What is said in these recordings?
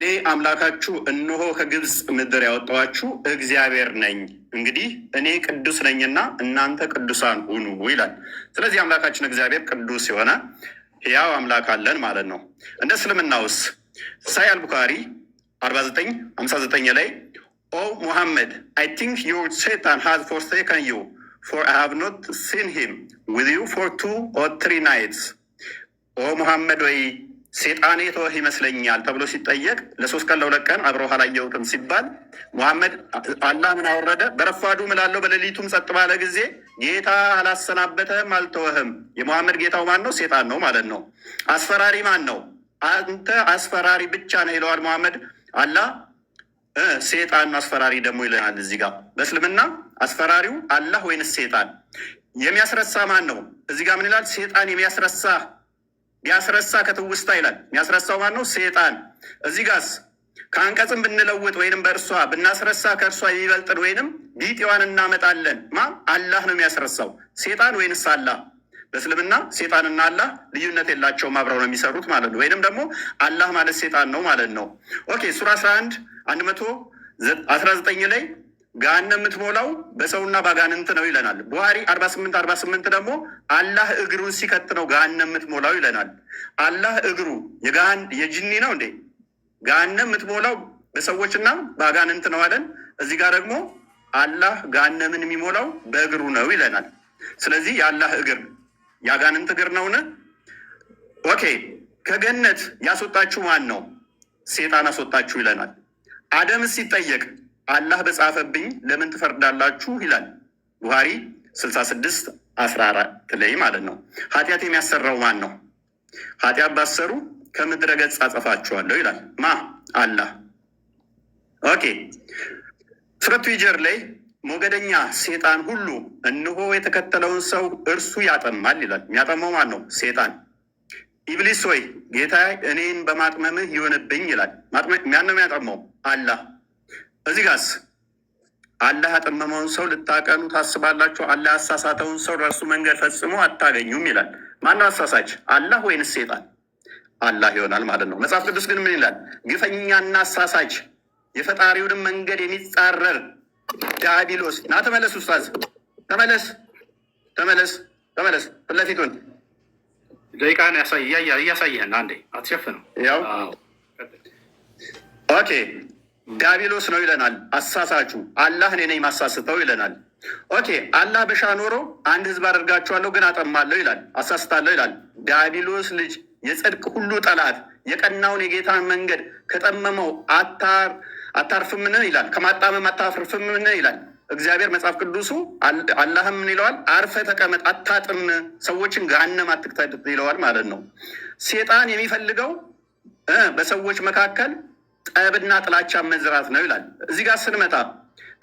እኔ አምላካችሁ እነሆ ከግብፅ ምድር ያወጣኋችሁ እግዚአብሔር ነኝ። እንግዲህ እኔ ቅዱስ ነኝና እናንተ ቅዱሳን ሁኑ ይላል። ስለዚህ አምላካችን እግዚአብሔር ቅዱስ የሆነ ሕያው አምላክ አለን ማለት ነው። እንደ እስልምናውስ ሳሂህ አልቡኻሪ 49:59 ላይ ኦ ሙሐመድ አይ ቲንክ ዩር ሴጣን ሃዝ ፎርሴከን ዩ ፎር አይ ሃቭ ኖት ሲን ሂም ዊዝ ዩ ፎር 2 or 3 nights። ኦ ሙሐመድ ወይ ሴጣኔ ተወህ ይመስለኛል ተብሎ ሲጠየቅ ለ3 ቀን ለ2 ቀን አብረው አላየሁትም ሲባል ሙሐመድ አላህ ምን አወረደ? በረፋዱ ምላለው በሌሊቱም ጸጥ ባለ ጊዜ ጌታ አላሰናበተህም አልተወህም። የሙሐመድ ጌታው ማን ነው? ሴጣን ነው ማለት ነው። አስፈራሪ ማን ነው? አንተ አስፈራሪ ብቻ ነው ይለዋል ሙሐመድ። አላህ ሴጣን አስፈራሪ ደግሞ ይለናል። እዚህ ጋር በእስልምና አስፈራሪው አላህ ወይንስ ሴጣን? የሚያስረሳ ማን ነው? እዚህ ጋር ምን ይላል? ሴጣን የሚያስረሳ ቢያስረሳ ከትውስታ ይላል። የሚያስረሳው ማን ነው? ሴጣን። እዚህ ጋርስ ከአንቀጽም ብንለውጥ ወይንም በእርሷ ብናስረሳ ከእርሷ የሚበልጥን ወይንም ቢጤዋን እናመጣለን። አላህ ነው የሚያስረሳው። ሴጣን ወይንስ አላህ? በእስልምና ሴጣንና አላህ ልዩነት የላቸውም፣ አብረው ነው የሚሰሩት ማለት ነው። ወይንም ደግሞ አላህ ማለት ሴጣን ነው ማለት ነው። ኦኬ ሱራ 11:119 ላይ ገሃነም የምትሞላው በሰውና ባጋንንት ነው ይለናል። ቡሃሪ 48:48 ደግሞ አላህ እግሩን ሲከት ነው ገሃነም የምትሞላው ይለናል። አላህ እግሩ የጅኒ ነው እንዴ? ገሃነም የምትሞላው በሰዎችና ባጋንንት ነው አለን። እዚህ ጋር ደግሞ አላህ ገሃነምን የሚሞላው በእግሩ ነው ይለናል። ስለዚህ የአላህ እግር የአጋንንት እግር ነውን? ኦኬ ከገነት ያስወጣችሁ ማን ነው? ሴጣን አስወጣችሁ ይለናል። አደምስ ሲጠየቅ አላህ በጻፈብኝ ለምን ትፈርዳላችሁ ይላል። ቡሃሪ 66:14 ላይ ማለት ነው። ኃጢአት የሚያሰራው ማን ነው? ኃጢአት ባሰሩ ከምድረ ገጽ አጠፋችኋለሁ ይላል። አላህ። ኦኬ ሱረቱ ሂጅር ላይ ሞገደኛ ሴጣን ሁሉ እነሆ የተከተለውን ሰው እርሱ ያጠማል ይላል። የሚያጠማው ማን ነው? ሴጣን። ኢብሊስ ወይ ጌታ እኔን በማጥመምህ ይሆንብኝ ይላል። ማን ነው የሚያጠማው? አላህ። እዚህ ጋርስ አላህ ያጠመመውን ሰው ልታቀኑ ታስባላችሁ? አላህ ያሳሳተውን ሰው ረሱ መንገድ ፈጽሞ አታገኙም ይላል። ማነው አሳሳች? አላህ ወይንስ ሴጣን? አላህ ይሆናል ማለት ነው። መጽሐፍ ቅዱስ ግን ምን ይላል? ግፈኛና አሳሳች የፈጣሪውንም መንገድ የሚጻረር ዲያብሎስ። ና ተመለስ ኡስታዝ፣ ተመለስ ተመለስ ተመለስ። ፊት ለፊቱን ደቂቃን እያሳየህን አንዴ አትሸፍነው። ያው ኦኬ ዲያብሎስ ነው ይለናል። አሳሳቹ አላህ እኔ ነኝ ማሳስተው ይለናል። ኦኬ አላህ በሻ ኖሮ አንድ ህዝብ አደርጋችኋለሁ ግን አጠማለሁ ይላል፣ አሳስታለሁ ይላል። ዲያብሎስ ልጅ የጽድቅ ሁሉ ጠላት የቀናውን የጌታን መንገድ ከጠመመው አታርፍምን ይላል። ከማጣመም አታፍርፍምን ይላል እግዚአብሔር መጽሐፍ ቅዱሱ። አላህም ምን ይለዋል? አርፈ ተቀመጥ፣ አታጥም፣ ሰዎችን ገሃነም አትክተት ይለዋል ማለት ነው። ሴጣን የሚፈልገው በሰዎች መካከል ጠብና ጥላቻ መዝራት ነው ይላል። እዚህ ጋር ስንመጣ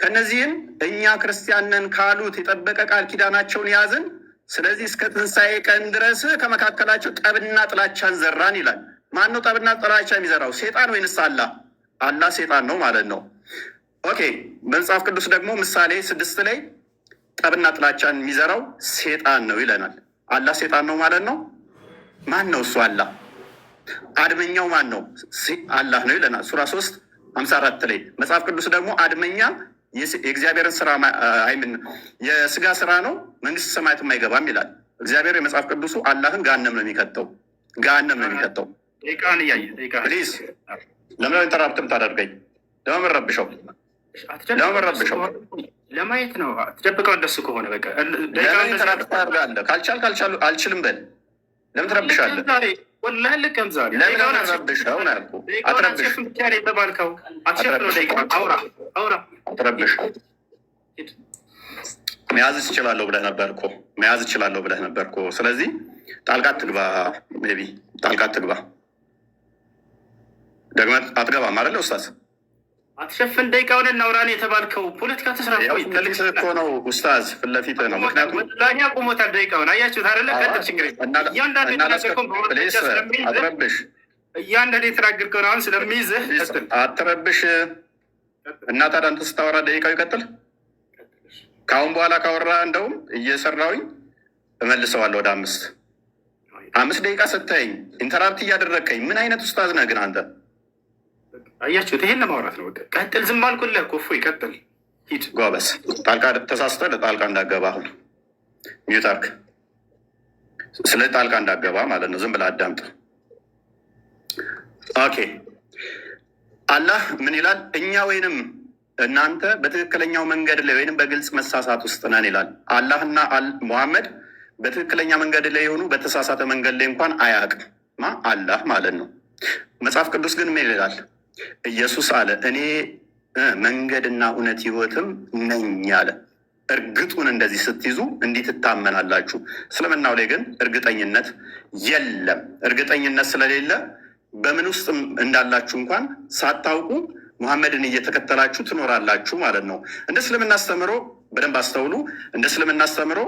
ከነዚህም እኛ ክርስቲያንን ካሉት የጠበቀ ቃል ኪዳናቸውን ያዝን፣ ስለዚህ እስከ ትንሣኤ ቀን ድረስ ከመካከላቸው ጠብና ጥላቻን ዘራን ይላል። ማን ነው ጠብና ጥላቻ የሚዘራው? ሴጣን ወይንስ አላህ? አላህ ሴጣን ነው ማለት ነው። ኦኬ በመጽሐፍ ቅዱስ ደግሞ ምሳሌ 6 ላይ ጠብና ጥላቻን የሚዘራው ሴጣን ነው ይለናል። አላህ ሴጣን ነው ማለት ነው። ማን ነው እሱ? አላህ። አድመኛው ማን ነው? አላህ ነው ይለናል። ሱራ 3:54 ላይ መጽሐፍ ቅዱስ ደግሞ አድመኛ የእግዚአብሔርን ስራ አይምን የስጋ ስራ ነው፣ መንግስት ሰማያትም አይገባም ይላል እግዚአብሔር። የመጽሐፍ ቅዱሱ አላህን ገሃነም ነው የሚከተው፣ ገሃነም ነው የሚከተው። ፕሊዝ ለምን ኢንተራፕት ታደርገኝ? ለምን ረብሸው? ለምን ረብሸው? ለማየት ነው። ትደብቀው እንደሱ ከሆነ በቃ ለምን ኢንተራፕት ታደርጋለህ? ካልቻል አልችልም በል። ለምን ትረብሻለህ? ወላሂ ልቀም ዛሬ ለምን ረብሸው ነው ያልኩህ። አትረብሽ። አትረብሽ። መያዝ እችላለሁ ብለህ ነበር እኮ፣ መያዝ እችላለሁ ብለህ ነበር እኮ። ስለዚህ ጣልቃ አትግባ። ሜይ ቢ ጣልቃ አትግባ። ደግመህ አትገባም አይደለ ኡስታዝ? አትሸፍን። ደቂቃውን እናውራን የተባልከው ፖለቲካ ተስራ ትልቅ እኮ ነው ኡስታዝ፣ ፊት ለፊት ነው። ምክንያቱም ላኛ ቁሞታል። ደቂቃውን አያችሁት አይደለ? ቀጥል። ችግር እያንዳንዱ አትረብሽ። እያንዳንዱ የተናገርከውን አሁን ስለሚይዝህ አትረብሽ። እና ታዲያ አንተ ስታወራ ደቂቃው ይቀጥል። ከአሁን በኋላ ካወራ እንደውም እየሰራሁኝ እመልሰዋለሁ ወደ 5 ደቂቃ ስታይኝ ኢንተራፕት እያደረግከኝ ምን አይነት ኡስታዝ ነህ ግን አንተ? አያችሁት? ይሄን ለማውራት ነው። በቃ ቀጥል። ዝም አልኩልህ እኮ እፎይ፣ ቀጥል፣ ሂድ። ጎበዝ። ጣልቃ ተሳስተህ ጣልቃ እንዳገባ አሁን ሚዩት አድርግ። ስለ ጣልቃ እንዳገባ ማለት ነው። ዝም ብለህ አዳምጥ። ኦኬ። አላህ ምን ይላል? እኛ ወይንም እናንተ በትክክለኛው መንገድ ላይ ወይንም በግልጽ መሳሳት ውስጥ ነን ይላል። አላህና ሙሐመድ በትክክለኛ መንገድ ላይ የሆኑ በተሳሳተ መንገድ ላይ እንኳን አያውቅም አላህ ማለት ነው። መጽሐፍ ቅዱስ ግን ምን ይላል? ኢየሱስ አለ እኔ መንገድና እውነት ሕይወትም ነኝ አለ። እርግጡን እንደዚህ ስትይዙ እንዲህ ትታመናላችሁ። እስልምናው ላይ ግን እርግጠኝነት የለም። እርግጠኝነት ስለሌለ በምን ውስጥ እንዳላችሁ እንኳን ሳታውቁ ሙሐመድን እየተከተላችሁ ትኖራላችሁ ማለት ነው። እንደ እስልምና አስተምሮ በደንብ አስተውሉ። እንደ እስልምና አስተምሮ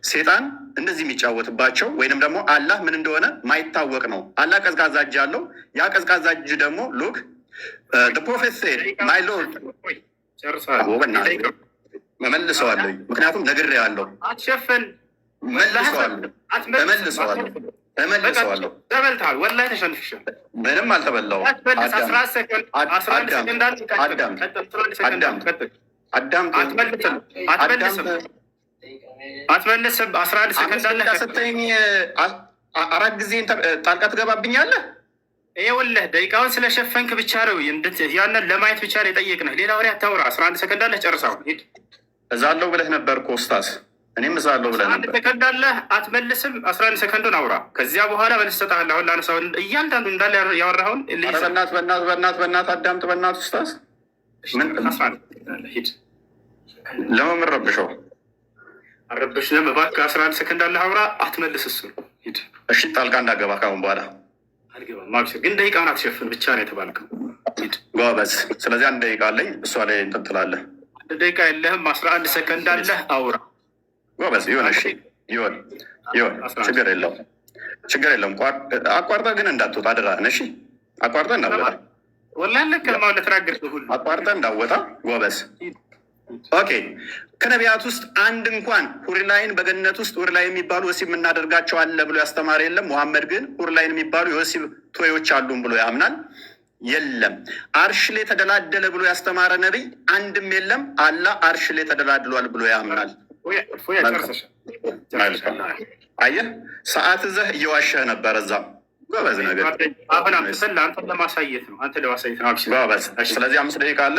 ሴጣን እንደዚህ የሚጫወትባቸው ወይንም ደግሞ አላህ ምን እንደሆነ ማይታወቅ ነው። አላህ ቀዝቃዛ እጅ አለው። ያ ቀዝቃዛ እጅ ደግሞ ሉክ ፕሮፌት ሴድ ማይ ሎርድ መመልሰዋለሁ፣ ምክንያቱም ነግሬዋለሁ። አትሸፍን፣ እመልሰዋለሁ። ተበልተሃል። ወላሂ ተሸንፍሻል። ምንም አልተበላሁም። አትመልስም። 11 ሰከንድ አለ ስትኝ 4 ጊዜ ጣልቃ ትገባብኛለህ። ይኸውልህ ደቂቃውን ስለሸፈንክ ብቻ ነው ያንን ለማየት ብቻ ነው የጠየቅንህ። ሌላ ወሬ አታውራ። 11 ሰከንድ አለ፣ ጨርሰው ሂድ። እዛለሁ ብለህ ነበር እኮ ኡስታዝ። እኔም እዛለሁ ብለህ ነበር። 11 ሰከንድ አለ፣ አትመልስም። 11 ሰከንዱን አውራ። ከዚያ በኋላ መልስ እሰጥሃለሁ። አሁን ላነሳው እያንዳንዱ እንዳለ ያወራኸውን በእናትህ አዳምጥ። በእናትህ ኡስታዝ ሂድ። ለምን ረብሸው? አረብሽንም እባክህ። 11 ሰከንድ አለ፣ አውራ። አትመልስ። እሱ ሂድ። እሺ ጣልቃ እንዳገባ ካሁን በኋላ አልገባም። ማብሽር ግን ደቂቃውን አትሸፍን ብቻ ነው የተባልከው። ሂድ ጎበዝ። ስለዚህ 1 ደቂቃ አለኝ። እሷ ላይ እንትን ትላለህ። 1 ደቂቃ የለህም። 11 ሰከንድ አለህ፣ አውራ። ጎበዝ። ይሁን። እሺ ይሁን። ችግር የለውም። አቋርጠህ ግን እንዳትወጣ አደራህን። እሺ አቋርጠህ እንዳትወጣ። ወላሂ ለከልማው ለተናገርኩ ሁሉ አቋርጠህ እንዳትወጣ። ጎበዝ። ኦኬ። ከነቢያት ውስጥ አንድ እንኳን ሁርላይን በገነት ውስጥ ሁርላይ የሚባሉ ወሲብ የምናደርጋቸው አለ ብሎ ያስተማረ የለም። ሙሐመድ ግን ሁርላይን የሚባሉ የወሲብ ቶዮች አሉን ብሎ ያምናል። የለም። አርሽ ላይ ተደላደለ ብሎ ያስተማረ ነቢይ አንድም የለም። አላህ አርሽ ላይ ተደላድሏል ብሎ ያምናል። አየህ፣ ሰዓት ዘህ እየዋሸህ ነበር። እዛም ጎበዝ ነገር አንተን ለማሳየት ነው። አንተ ለማሳየት ነው። ጎበዝ። ስለዚህ 5 ደቂቃ አለ።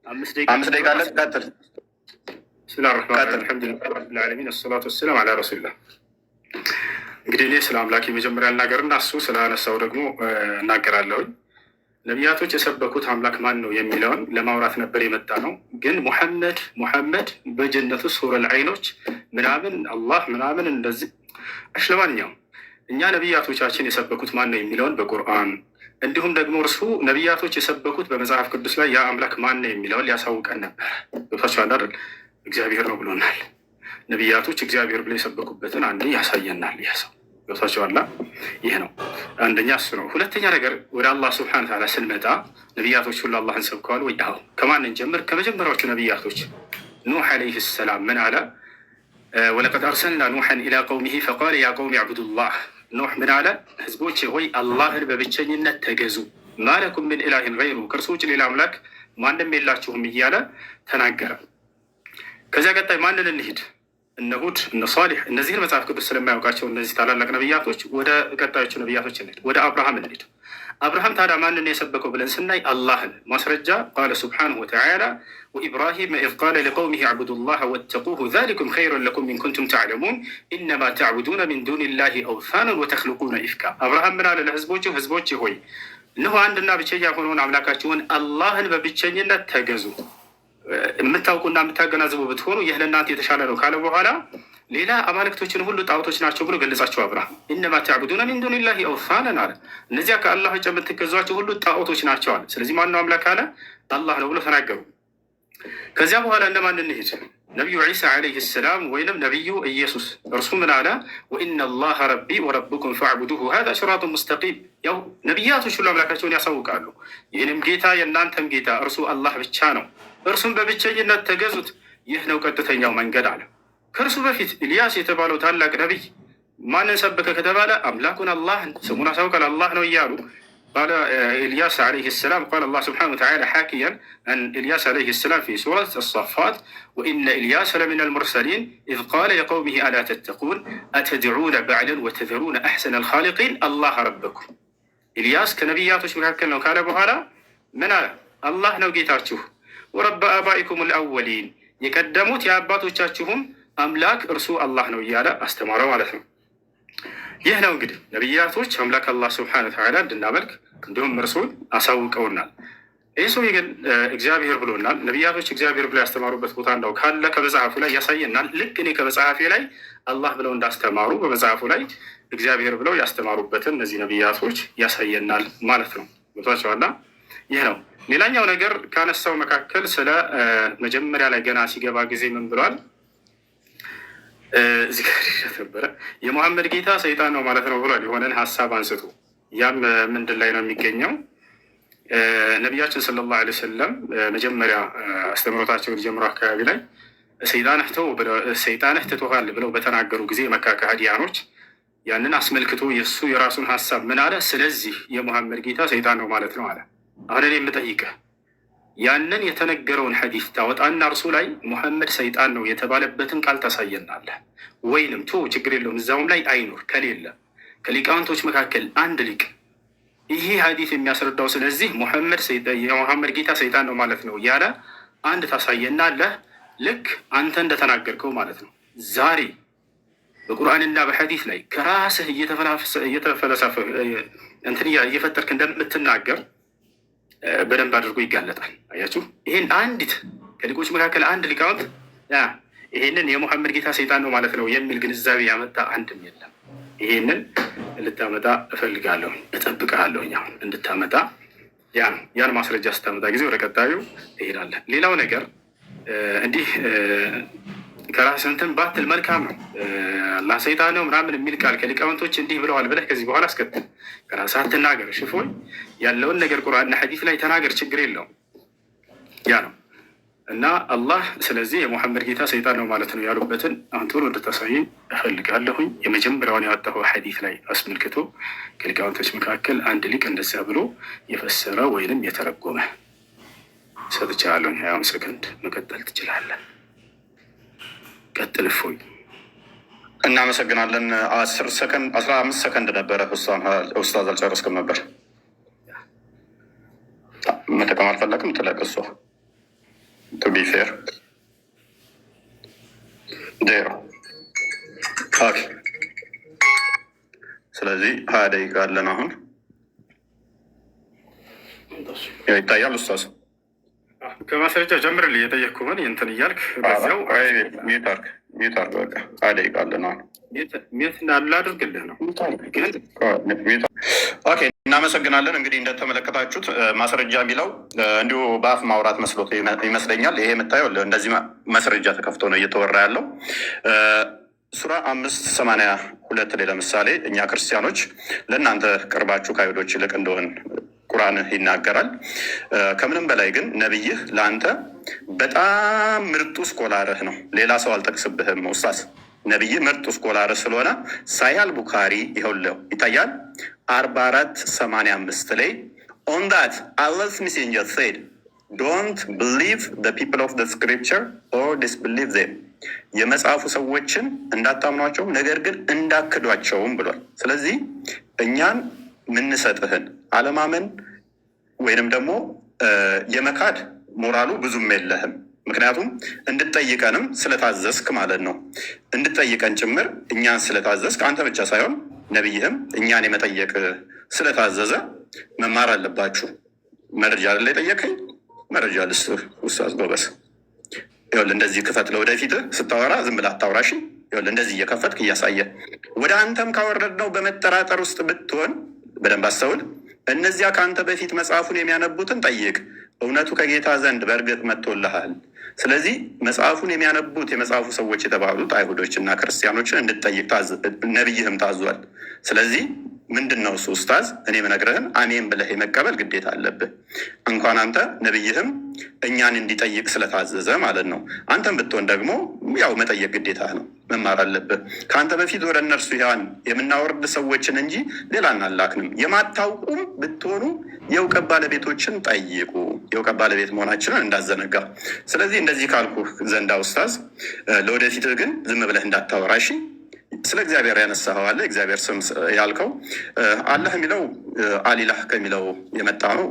5 ደቂቃ አለ። ቀጥል። ብስሚላህ ረህማን ረሂም አልሐምዱሊላህ ረቢል ዓለሚን ወሰላቱ ወሰላም ዐላ ረሱሊላህ። እንግዲህ እኔ ስለ አምላክ የመጀመሪያ ልናገርና እሱ ስላነሳው ደግሞ እናገራለሁኝ። ነቢያቶች የሰበኩት አምላክ ማን ነው የሚለውን ለማውራት ነበር የመጣ ነው። ግን ሙሐመድ በጀነቱ ሱረል ዐይኖች ምናምን አላህ ምናምን እንደዚህ ለማንኛውም እኛ ነቢያቶቻችን የሰበኩት ማን ነው የሚለውን በቁርአን እንዲሁም ደግሞ እርሱ ነቢያቶች የሰበኩት በመጽሐፍ ቅዱስ ላይ ያ አምላክ ማን ነው የሚለውን ሊያሳውቀን ነበር። ገብቷችኋል አይደል? እግዚአብሔር ነው ብሎናል። ነቢያቶች እግዚአብሔር ብሎ የሰበኩበትን አንዴ ያሳየናል። ያ ሰው ገብቷችኋል? ይህ ነው አንደኛ፣ እሱ ነው። ሁለተኛ ነገር ወደ አላህ ስብሐነ ወተዓላ ስንመጣ ነቢያቶች ሁሉ አላህን ሰብከዋል ወይ? አዎ። ከማንን ጀምር? ከመጀመሪያዎቹ ነቢያቶች ኑሕ ዓለይሂ ሰላም ምን አለ? ወለቀድ አርሰልና ኑሐን ኢላ ቀውሚሂ ፈቃለ ያ ቀውም ያዕቡዱላህ። ኑሕ ምን አለ? ህዝቦች ሆይ አላህን በብቸኝነት ተገዙ፣ ማለኩም ምን ኢላሂን ገይሩ፣ ከእርሱ ውጭ ሌላ አምላክ ማንም የላችሁም እያለ ተናገረ። ከዚያ ቀጣይ ማንን እንሂድ? እነ ሁድ፣ እነ ሷሊሕ፣ እነዚህን መጽሐፍ ቅዱስ ስለማያውቃቸው እነዚህ ታላላቅ ነቢያቶች ወደ ቀጣዮቹ ነቢያቶች እንሂድ። ወደ አብርሃም እንሂድ። አብርሃም ታዲያ ማንን የሰበከው ብለን ስናይ አላህን። ማስረጃ ቃለ ሱብሓነሁ ወተዓላ ወኢብራሂም ኢዝ ቃለ ሊቀውሚሂ አዕቡዱላህ ወተቁሁ ዛሊኩም ኸይሩን ለኩም ኢን ኩንቱም ተዕለሙን ኢነማ ተዕቡዱነ ሚን ዱኒላሂ አውሳነን ወተኽሉቁነ ኢፍካ። አብርሃም ምን አለ ለህዝቦቹ? ህዝቦች ሆይ እነሆ አንድና ብቸኛ የሆነውን አምላካችሁን አላህን በብቸኝነት ተገዙ፣ የምታውቁና የምታገናዝቡ ብትሆኑ ይህ ለእናንተ የተሻለ ነው ካለ በኋላ ሌላ አማልክቶችን ሁሉ ጣዖቶች ናቸው ብሎ ገለጻቸው። አብርሃም ኢነማ ተዕቡዱነ ሚን ዱኒላሂ አውሳነን አለ። እነዚያ ከአላህ ውጭ የምትገዟቸው ሁሉ ጣዖቶች ናቸው አለ። ስለዚህ ማነው አምላክ አለ? አላህ ነው ብሎ ተናገሩ። ከዚያ በኋላ እነማን እንሂድ? ነቢዩ ዒሳ ዓለይሂ ሰላም ወይንም ነቢዩ ኢየሱስ። እርሱ ምን አለ? ወኢነ አላህ ረቢ ወረብኩም ፈዕቡዱሁ ሃዛ ሲራጡን ሙስተቂም። ያው ነቢያቶች ሁሉ አምላካቸውን ያሳውቃሉ። ይህንም ጌታ የእናንተም ጌታ እርሱ አላህ ብቻ ነው፣ እርሱም በብቸኝነት ተገዙት፣ ይህ ነው ቀጥተኛው መንገድ አለ። ከእርሱ በፊት ኢልያስ የተባለው ታላቅ ነቢይ ማንን ሰበከ ከተባለ አምላኩን አላህን፣ ስሙን አሳውቃል፣ አላህ ነው እያሉ قال إلياس عليه السلام قال الله سبحانه وتعالى حاكيا عن إلياس عليه السلام في سورة الصافات وإن إلياس لمن المرسلين إذ قال لقومه ألا تتقون أتدعون بعلا وتذرون أحسن الخالقين الله ربكم إلياس كنبياتش مكاكل ነው ካለ በኋላ ምን አለ? አላህ ነው ጌታችሁ ወረበ አባኢኩም الأولين የቀደሙት የአባቶቻችሁም አምላክ እርሱ አላህ ነው እያለ አስተማረው ማለት ነው። ይህ ነው እንግዲህ ነቢያቶች አምላክ አላህ ስብሐነሁ ወተዓላ እንድናመልክ እንዲሁም እርሱን አሳውቀውናል። ይህ ሰው ግን እግዚአብሔር ብሎናል። ነቢያቶች እግዚአብሔር ብለው ያስተማሩበት ቦታ እንዳው ካለ ከመጽሐፉ ላይ ያሳየናል። ልክ እኔ ከመጽሐፌ ላይ አላህ ብለው እንዳስተማሩ በመጽሐፉ ላይ እግዚአብሔር ብለው ያስተማሩበትን እነዚህ ነቢያቶች ያሳየናል ማለት ነው። ቦታቸዋላ ይህ ነው። ሌላኛው ነገር ካነሳው መካከል ስለ መጀመሪያ ላይ ገና ሲገባ ጊዜ ምን ብሏል? እዚህ ጋር ነበረ የሙሐመድ ጌታ ሰይጣን ነው ማለት ነው ብሏል። የሆነን ሀሳብ አንስቶ ያም ምንድን ላይ ነው የሚገኘው? ነቢያችን ሰለላሁ ዐለይሂ ወሰለም መጀመሪያ አስተምህሮታቸውን ጀምሮ አካባቢ ላይ ሰይጣንህ ትቶሃል ብለው በተናገሩ ጊዜ መካ ከሃዲያኖች ያንን አስመልክቶ የእሱ የራሱን ሀሳብ ምን አለ? ስለዚህ የሙሐመድ ጌታ ሰይጣን ነው ማለት ነው አለ። አሁን እኔ የምጠይቅህ ያንን የተነገረውን ሐዲስ ታወጣና እርሱ ላይ ሙሐመድ ሰይጣን ነው የተባለበትን ቃል ታሳየናለህ ወይንም ቶ ችግር የለውም እዛውም ላይ አይኖር ከሌለ ከሊቃውንቶች መካከል አንድ ሊቅ ይሄ ሐዲስ የሚያስረዳው ስለዚህ የሙሐመድ ጌታ ሰይጣን ነው ማለት ነው ያለ አንድ ታሳየናለህ። ልክ አንተ እንደተናገርከው ማለት ነው። ዛሬ በቁርአንና በሐዲስ ላይ ከራስህ እየተፈለሰፈ እንትን እየፈጠርክ እንደምትናገር በደንብ አድርጎ ይጋለጣል። አያችሁ፣ ይህን አንዲት ከሊቆች መካከል አንድ ሊቃውንት ይሄንን የሙሐመድ ጌታ ሰይጣን ነው ማለት ነው የሚል ግንዛቤ ያመጣ አንድም የለም። ይሄንን ልታመጣ እፈልጋለሁ፣ እጠብቅሃለሁኝ። አሁን እንድታመጣ ያን ማስረጃ ስታመጣ ጊዜ ወደ ቀጣዩ እሄዳለን። ሌላው ነገር እንዲህ ከራስህ እንትን ባትል መልካም ነው። አላህ ሰይጣን ነው ምናምን የሚል ቃል ከሊቃውንቶች እንዲህ ብለዋል ብለህ ከዚህ በኋላ አስከትል ከራስህ አትናገር። ሽፎኝ ያለውን ነገር ቁርአንና ሐዲስ ላይ ተናገር፣ ችግር የለውም። ያ ነው እና አላህ ስለዚህ የሙሐመድ ጌታ ሰይጣን ነው ማለት ነው ያሉበትን አሁን ቶሎ እንድታሳየኝ እፈልጋለሁኝ። የመጀመሪያውን ያወጣው ሐዲስ ላይ አስመልክቶ ከሊቃውንቶች መካከል አንድ ሊቅ እንደዚያ ብሎ የፈሰረ ወይንም የተረጎመ ሰጥቻለሁኝ። 20 ሰከንድ መቀጠል ትችላለህ። ቀጥል እፎይ። እናመሰግናለን። 10 ሰከንድ 15 ሰከንድ ነበረ። ኡስታዝ አልጨረስክም ነበር። መጠቀም አልፈለግም ትለቅሷ ቱ ቢ ፌር ዜሮ። ኦኬ፣ ስለዚህ 20 ደቂቃ አለን። አሁን ይታያል ኡስታዝ? ከማስረጃ ጀምርልኝ የጠየቅኩህን እንትን እያልክ በዚያው ሚዩት አድርግ። በቃ 20 ደቂቃ አለን። አሁን ሚዩት እንዳለ አድርግልህ ነው። ኦኬ፣ እናመሰግናለን። እንግዲህ እንደተመለከታችሁት ማስረጃ የሚለው እንዲሁ በአፍ ማውራት መስሎት ይመስለኛል። ይሄ የምታየው እንደዚህ ማስረጃ ተከፍቶ ነው እየተወራ ያለው። ሱራ 5:82 ላይ ለምሳሌ እኛ ክርስቲያኖች ለእናንተ ቅርባችሁ ከአይሁዶች ይልቅ እንደሆን ቁርአን ይናገራል። ከምንም በላይ ግን ነቢይህ ለአንተ በጣም ምርጡ ስኮላርህ ነው። ሌላ ሰው አልጠቅስብህም ኡስታዝ። ነቢይህ ምርጡ ስኮላርህ ስለሆነ ሳያል ቡካሪ ይኸውልህ ይታያል 44:85 ላይ on that Allah's messenger said don't believe the people of the scripture or disbelieve them የመጽሐፉ ሰዎችን እንዳታምኗቸውም ነገር ግን እንዳክዷቸውም ብሏል። ስለዚህ እኛን ምንሰጥህን አለማመን ወይንም ደግሞ የመካድ ሞራሉ ብዙም የለህም። ምክንያቱም እንድጠይቀንም ስለታዘዝክ ማለት ነው። እንድጠይቀን ጭምር እኛን ስለታዘዝክ አንተ ብቻ ሳይሆን ነቢይህም እኛን የመጠየቅ ስለታዘዘ መማር አለባችሁ። መረጃ ላይ ጠየቀኝ፣ መረጃ ልስጥህ ኡስታዝ ጎበስ። ይኸውልህ እንደዚህ ክፈት፣ ለወደፊት ስታወራ ዝም ብለህ አታውራሽ። ይኸውልህ እንደዚህ እየከፈትክ እያሳየ ወደ አንተም ካወረድነው በመጠራጠር ውስጥ ብትሆን በደንብ አስተውል። እነዚያ ከአንተ በፊት መጽሐፉን የሚያነቡትን ጠይቅ፣ እውነቱ ከጌታ ዘንድ በእርግጥ መጥቶልሃል። ስለዚህ መጽሐፉን የሚያነቡት የመጽሐፉ ሰዎች የተባሉት አይሁዶች እና ክርስቲያኖችን እንድትጠይቅ ነቢይህም ታዟል። ስለዚህ ምንድን ነው እሱ ኡስታዝ? እኔ የምነግርህን አሜን ብለህ የመቀበል ግዴታ አለብህ። እንኳን አንተ ነቢይህም እኛን እንዲጠይቅ ስለታዘዘ ማለት ነው። አንተም ብትሆን ደግሞ ያው መጠየቅ ግዴታ ነው። መማር አለብህ። ከአንተ በፊት ወደ እነርሱ ያን የምናወርድ ሰዎችን እንጂ ሌላ አናላክንም። የማታውቁም ብትሆኑ የእውቀት ባለቤቶችን ጠይቁ። የእውቀት ባለቤት መሆናችንን እንዳዘነጋ። ስለዚህ እንደዚህ ካልኩ ዘንዳ ኡስታዝ፣ ለወደፊት ግን ዝም ብለህ እንዳታወራ እሺ። ስለ እግዚአብሔር ያነሳኸው አለ። እግዚአብሔር ስም ያልከው አላህ የሚለው አሊላህ ከሚለው የመጣ ነው።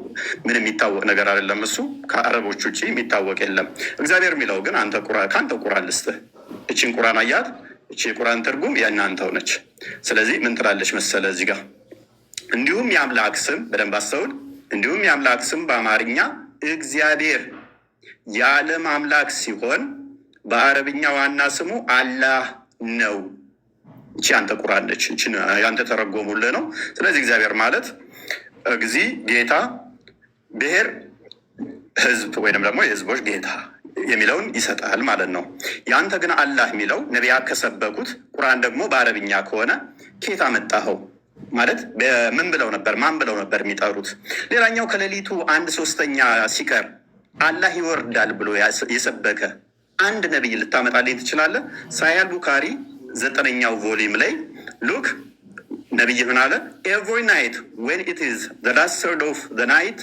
ምን የሚታወቅ ነገር አይደለም። እሱ ከአረቦች ውጭ የሚታወቅ የለም። እግዚአብሔር የሚለው ግን ከአንተ ቁራን ልስጥህ። እቺን ቁራን አያት። እቺ የቁራን ትርጉም የእናንተው ነች። ስለዚህ ምን ትላለች መሰለ እዚህ ጋር እንዲሁም የአምላክ ስም በደንብ አስተውል። እንዲሁም የአምላክ ስም በአማርኛ እግዚአብሔር የዓለም አምላክ ሲሆን በአረብኛ ዋና ስሙ አላህ ነው። እቺ አንተ ቁራን ነች። እቺን ያንተ ተረጎሙልህ ነው። ስለዚህ እግዚአብሔር ማለት ጌታ፣ ብሔር፣ ህዝብ ወይንም ደግሞ የህዝቦች ጌታ የሚለውን ይሰጣል ማለት ነው። ያንተ ግን አላህ የሚለው ነቢያት ከሰበኩት ቁርአን ደግሞ በአረብኛ ከሆነ ኬታ መጣኸው ማለት ምን ብለው ነበር? ማን ብለው ነበር የሚጠሩት? ሌላኛው ከሌሊቱ 1/3 ሲቀር አላህ ይወርዳል ብሎ የሰበከ አንድ ነቢይ ልታመጣልኝ ትችላለህ? ሳያል ቡካሪ 9ኛው ቮሊም ላይ ሉክ ነቢይ ምን አለ? ኤቭሪ ናይት ዌን ኢት ኢዝ ዘ ላስት ሰርድ ኦፍ ዘ ናይት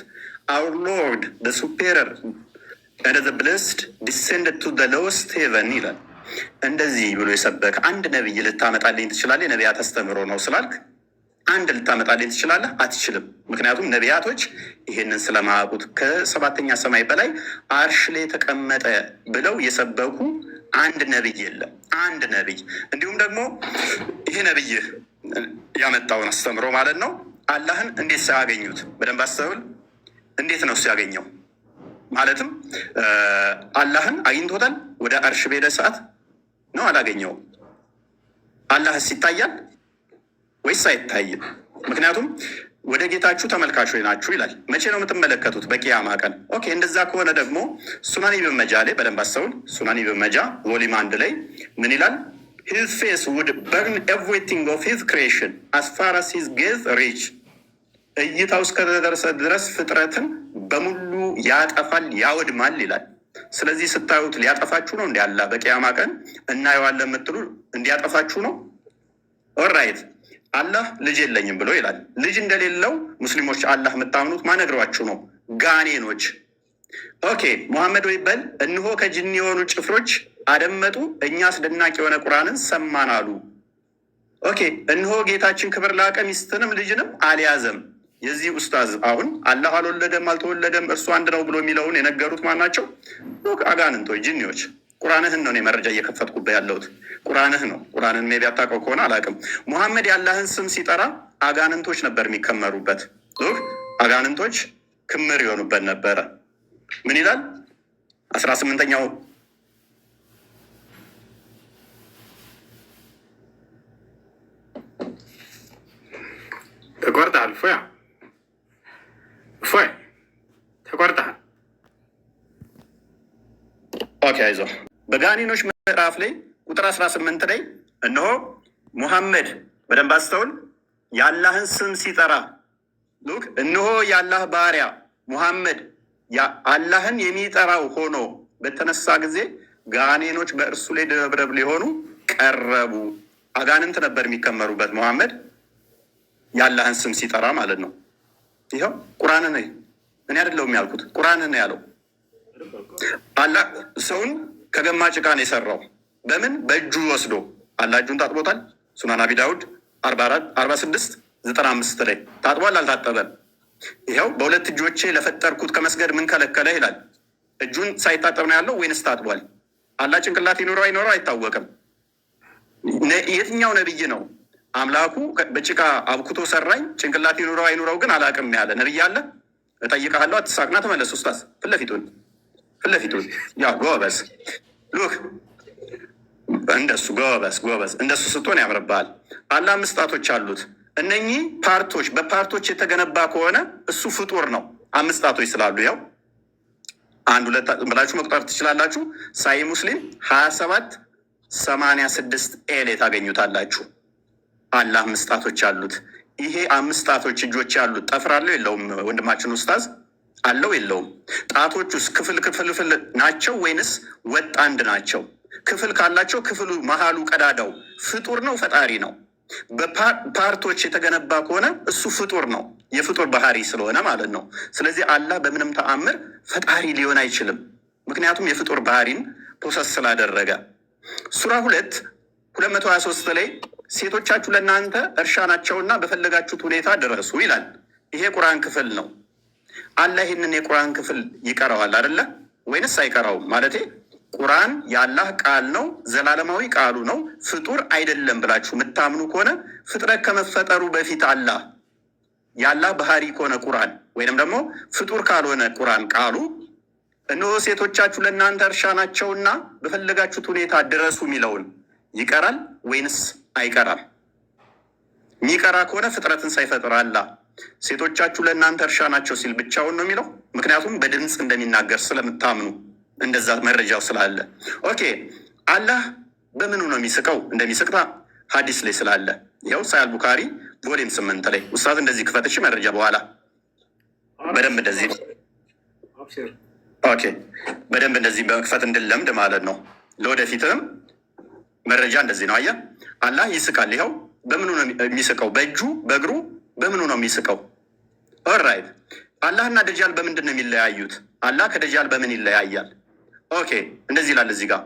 አውር ሎርድ ዘ ሱፔረር and the blessed descended to the lowest heaven ይላል። እንደዚህ ብሎ የሰበከ አንድ ነቢይ ልታመጣልኝ ትችላለህ? የነቢያት አስተምሮ ነው ስላልክ አንድ ልታመጣልኝ ትችላለህ? አትችልም። ምክንያቱም ነቢያቶች ይሄንን ስለማያውቁት ከ7ኛ ሰማይ በላይ አርሽ ላይ ተቀመጠ ብለው የሰበኩ አንድ ነቢይ የለም። አንድ ነቢይ እንዲሁም ደግሞ ይሄ ነቢይ ያመጣውን አስተምሮ ማለት ነው። አላህን እንዴት ሳያገኙት በደንብ አስተውል። እንዴት ነው ሲያገኘው? ማለትም አላህን አግኝቶታል? ወደ አርሽ በሄደ ሰዓት ነው አላገኘውም? አላህስ ይታያል ወይስ አይታይም? ምክንያቱም ወደ ጌታችሁ ተመልካቾች ናችሁ ይላል። መቼ ነው የምትመለከቱት? በቂያማ ቀን። ኦኬ፣ እንደዛ ከሆነ ደግሞ ሱናን ኢብን መጃ ላይ በደንብ አስተውል። ሱናን ኢብን መጃ ቮሊም 1 ላይ ምን ይላል? his face would burn everything of his creation as far as his gaze reach እይታው እስከደረሰ ድረስ ፍጥረትን በሙሉ ያጠፋል፣ ያወድማል ይላል። ስለዚህ ስታዩት ሊያጠፋችሁ ነው እንዲ አላህ በቂያማ ቀን እናየዋለን የምትሉ እንዲያጠፋችሁ ነው? ኦራይት። አላህ ልጅ የለኝም ብሎ ይላል። ልጅ እንደሌለው ሙስሊሞች አላህ የምታምኑት ማነግሯችሁ ነው? ጋኔኖች። ኦኬ ሙሐመድ ወይ በል እንሆ ከጅኒ የሆኑ ጭፍሮች አደመጡ፣ እኛ አስደናቂ የሆነ ቁርአንን ሰማን አሉ። ኦኬ እንሆ ጌታችን ክብር ላቀ ሚስትንም ልጅንም አልያዘም። የዚህ ኡስታዝ አሁን አላህ አልወለደም አልተወለደም እርሱ አንድ ነው ብሎ የሚለውን የነገሩት ማን ናቸው? አጋንንቶች፣ ጅኒዎች። ቁርአንህን ነው መረጃ እየከፈትኩበት ያለሁት። ቁርአንህ ነው። ቁርአንን ሜቢ አታውቀው ከሆነ አላውቅም። ሙሐመድ የአላህን ስም ሲጠራ አጋንንቶች ነበር የሚከመሩበት። አጋንንቶች ክምር የሆኑበት ነበረ። ምን ይላል 18ኛው ተቆርጠሃል? ፎይ ተቆርጠሃል። ኦኬ አይዞህ። በጋኔኖች ምዕራፍ ላይ ቁጥር 18 ላይ እነሆ ሙሐመድ በደንብ አስተውል፣ የአላህን ስም ሲጠራ ሉክ እነሆ የአላህ ባሪያ ሙሐመድ አላህን የሚጠራው ሆኖ በተነሳ ጊዜ ጋኔኖች በእርሱ ላይ ደብረብ ሊሆኑ ቀረቡ። አጋንንት ነበር የሚከመሩበት ሙሐመድ የአላህን ስም ሲጠራ ማለት ነው። ይኸው ቁርአን ነው። እኔ አይደለሁም ያልኩት፣ ቁርአን ነው ያለው። አላህ ሰውን ከገማ ጭቃ ነው የሰራው። በምን? በእጁ ወስዶ አላህ እጁን ታጥቦታል። ሱናን አቢ ዳውድ 46:95 ላይ ታጥቧል አልታጠበም? ይኸው በሁለት እጆቼ ለፈጠርኩት ከመስገድ ምን ከለከለ ይላል። እጁን ሳይታጠብ ነው ያለው ወይንስ ታጥቧል? አላህ ጭንቅላት ይኖረው አይኖረው አይታወቅም። የትኛው ነብይ ነው አምላኩ በጭቃ አብኩቶ ሰራኝ ጭንቅላት ይኑረው አይኑረው ግን አላቅም ያለ ነብይ አለ? እጠይቅሃለሁ፣ አትሳቅና ተመለስ። ኡስታዝ ፍለፊቱን ያ ጎበዝ ሉክ እንደሱ ጎበዝ እንደሱ ስትሆን ያምርብሃል። አላህ 5 ጣቶች አሉት። እነኚህ ፓርቶች በፓርቶች የተገነባ ከሆነ እሱ ፍጡር ነው። 5 ጣቶች ስላሉ ያው 1 2 ብላችሁ መቁጠር ትችላላችሁ። ሳይ ሙስሊም 27:86 ኤሌ ታገኙታላችሁ። አላህ 5 ጣቶች አሉት። ይሄ 5 ጣቶች እጆች ያሉት ጠፍር አለው የለውም? ወንድማችን ኡስታዝ አለው የለውም? ጣቶች ውስጥ ክፍል ናቸው ወይንስ ወጥ አንድ ናቸው? ክፍል ካላቸው ክፍሉ መሀሉ ቀዳዳው ፍጡር ነው ፈጣሪ ነው? በፓርቶች የተገነባ ከሆነ እሱ ፍጡር ነው፣ የፍጡር ባህሪ ስለሆነ ማለት ነው። ስለዚህ አላህ በምንም ተአምር ፈጣሪ ሊሆን አይችልም፣ ምክንያቱም የፍጡር ባህሪን ፕሮሰስ ስላደረገ። ሱራ 2:223 ላይ ሴቶቻችሁ ለእናንተ እርሻ ናቸውና በፈለጋችሁት ሁኔታ ድረሱ ይላል። ይሄ ቁርአን ክፍል ነው። አላህ ይህንን የቁርአን ክፍል ይቀረዋል አይደለ ወይንስ አይቀራውም? ማለቴ ቁርአን የአላህ ቃል ነው፣ ዘላለማዊ ቃሉ ነው፣ ፍጡር አይደለም ብላችሁ የምታምኑ ከሆነ ፍጥረት ከመፈጠሩ በፊት አላህ የአላህ ባህሪ ከሆነ ቁርአን ወይንም ደግሞ ፍጡር ካልሆነ ቁርአን ቃሉ እነሆ ሴቶቻችሁ ለእናንተ እርሻ ናቸውና በፈለጋችሁት ሁኔታ ድረሱ የሚለውን ይቀራል ወይንስ አይቀራም? የሚቀራ ከሆነ ፍጥረትን ሳይፈጥር አላህ ሴቶቻችሁ ለእናንተ እርሻ ናቸው ሲል ብቻውን ነው የሚለው። ምክንያቱም በድምፅ እንደሚናገር ስለምታምኑ እንደዛ መረጃው ስላለ። ኦኬ አላህ በምኑ ነው የሚስቀው? እንደሚስቅታ ሀዲስ ላይ ስላለ ይኸው ሳያል ቡካሪ ቮሊም 8 ላይ ኡስታዝ እንደዚህ ክፈትሽ መረጃ በኋላ በደንብ እንደዚህ ኦኬ በደንብ እንደዚህ በመክፈት እንድለምድ ማለት ነው። ለወደፊትም መረጃ እንደዚህ ነው። አየህ አላህ ይስቃል። ይኸው በምኑ ነው የሚስቀው? በእጁ በእግሩ በምኑ ነው የሚስቀው? ኦራይት አላህና ደጃል በምንድን ነው የሚለያዩት? አላህ ከደጃል በምን ይለያያል? ኦኬ እንደዚህ ይላል እዚህ ጋር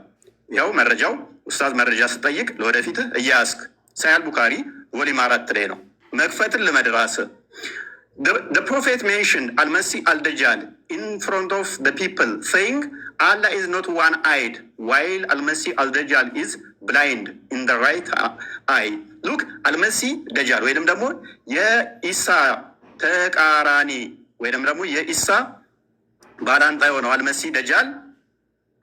ያው መረጃው ኡስታዝ መረጃ ስጠይቅ ለወደፊት እያያዝክ ሳያል ቡካሪ ቮሊም 4 ላይ ነው። መክፈትን ልመድራስ The prophet mentioned Al-Masih al-Dajjal in front of the people saying Allah is not one-eyed while Al-Masih al-Dajjal is blind in the right eye. Look Al-Masih Dajjal ወይንም ደግሞ የኢሳ ተቃራኒ ወይንም ደግሞ የኢሳ ባላንጣ የሆነው አልመሲህ ደጃል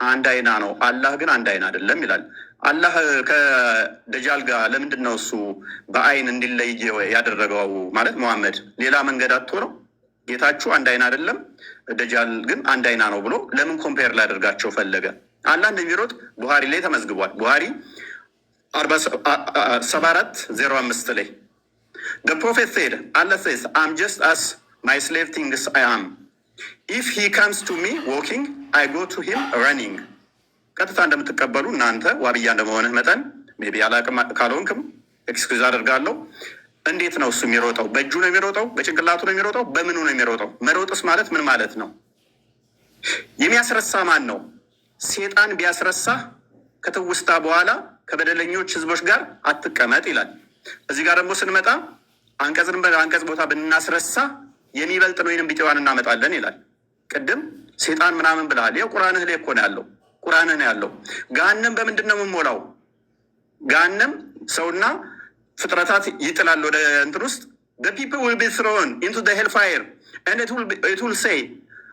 አንድ አይና ነው፣ አላህ ግን አንድ አይና አይደለም ይላል። አላህ ከደጃል ጋር ለምንድን ነው እሱ በአይን እንዲለይ ያደረገው? ማለት መሐመድ ሌላ መንገድ አጥቶ ነው? ጌታችሁ አንድ አይና አይደለም፣ ደጃል ግን አንድ አይና ነው ብሎ ለምን ኮምፔር ላደርጋቸው ፈለገ? አላህ እንደሚሮጥ ቡሃሪ ላይ ተመዝግቧል። ቡሃሪ 74:05 ላይ The prophet said, Allah says, I'm just as my slave thinks I am. If he comes to me walking, I go to him running. ቀጥታ እንደምትቀበሉ እናንተ ዋብያ እንደመሆንህ መጠን ሜቢ አላቅም ካልሆንክም ኤክስኩዝ አደርጋለሁ። እንዴት ነው እሱ የሚሮጠው? በእጁ ነው የሚሮጠው? በጭንቅላቱ ነው የሚሮጠው? በምኑ ነው የሚሮጠው? መሮጥስ ማለት ምን ማለት ነው? የሚያስረሳ ማን ነው? ሴጣን ቢያስረሳ ከትውስታ በኋላ ከበደለኞች ህዝቦች ጋር አትቀመጥ ይላል። እዚህ ጋር ደግሞ ስንመጣ አንቀጽን በአንቀጽ ቦታ ብናስረሳ የሚበልጥን ወይንም ቢጤዋን እናመጣለን ይላል። ቅድም ሴጣን ምናምን ብለሃል። ይኸው ቁርአንህ ላይ እኮ ነው ያለው፣ ቁርአንህ ነው ያለው። ገሃነም በምንድን ነው የምንሞላው? ገሃነም ሰውና ፍጥረታት ይጥላል ወደ እንትን ውስጥ the people will be thrown into the hellfire and it will say